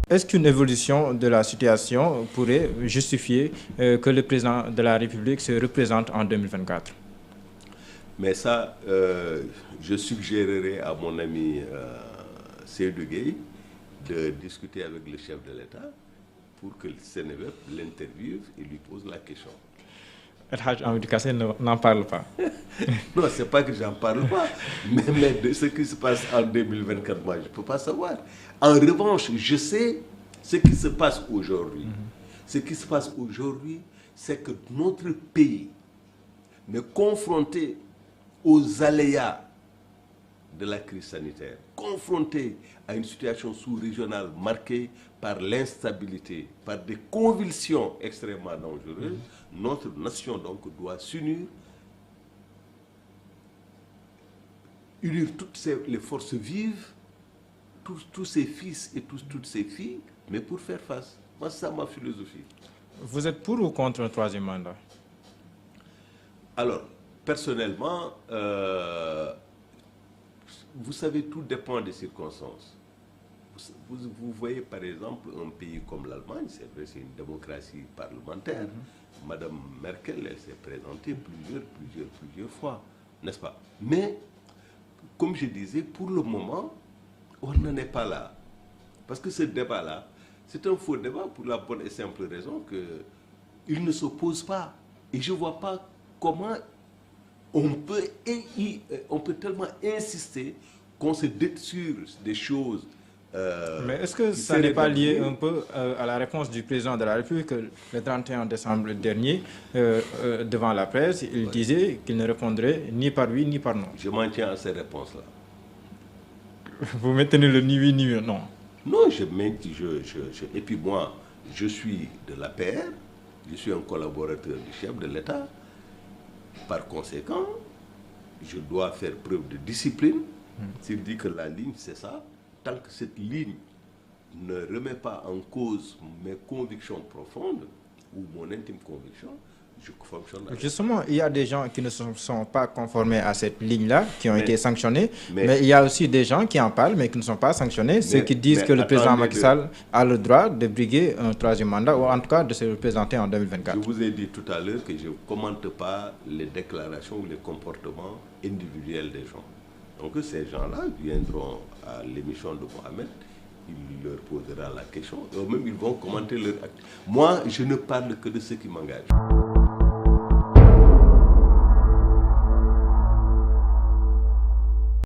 Est-ce qu'une évolution de la situation pourrait justifier que le président de la République se représente en 2024? Mais ça, je suggérerais à mon ami Seydou Gueye de discuter avec le chef de l'État pour que le Seneweb l'interviewe et lui pose la question. El Hadj Amadou Kassé n'en parle pas. Non, c'est pas que j'en parle pas, mais de ce qui se passe en 2024, moi, je ne peux pas savoir. En revanche, je sais ce qui se passe aujourd'hui. Ce qui se passe aujourd'hui, c'est que notre pays est confronté aux aléas de la crise sanitaire, confronté à une situation sous-régionale marquée par l'instabilité, par des convulsions extrêmement dangereuses. Notre nation donc doit s'unir, unir toutes les forces vives, tous ses fils et toutes ses filles, mais pour faire face. Moi, c'est ça ma philosophie. Vous êtes pour ou contre un troisième mandat? Alors, personnellement, vous savez, tout dépend des circonstances. Vous voyez par exemple un pays comme l'Allemagne, c'est vrai, c'est une démocratie parlementaire. Madame Merkel, elle s'est présentée plusieurs fois, n'est-ce pas? Mais, comme je disais, pour le moment, on n'en est pas là. Parce que ce débat-là, c'est un faux débat pour la bonne et simple raison qu'il ne s'oppose pas. Et je ne vois pas comment on peut tellement insister qu'on se dette sur des choses. Mais est-ce que ça n'est pas lié un peu à la réponse du président de la République le 31 décembre dernier devant la presse? Il disait qu'il ne répondrait ni par oui ni par non. Je m'en tiens à ces réponses-là. Vous maintenez le ni oui ni non? Non, et puis moi, je suis de l'APR, je suis un collaborateur du chef de l'État. Par conséquent, je dois faire preuve de discipline. S'il dit que la ligne, c'est ça, tant que cette ligne ne remet pas en cause mes convictions profondes ou mon intime conviction, je fonctionne. Justement, il y a des gens qui ne se sont pas conformés à cette ligne-là, qui ont été sanctionnés, mais il y a aussi des gens qui en parlent, mais qui ne sont pas sanctionnés, ceux qui disent que le président Macky Sall a le droit de briguer un troisième mandat, ou en tout cas de se représenter en 2024. Je vous ai dit tout à l'heure que je ne commente pas les déclarations ou les comportements individuels des gens. Donc ces gens-là viendront à l'émission de Mohamed, il leur posera la question, eux-mêmes ils vont commenter leur acte. Moi, je ne parle que de ce qui m'engage.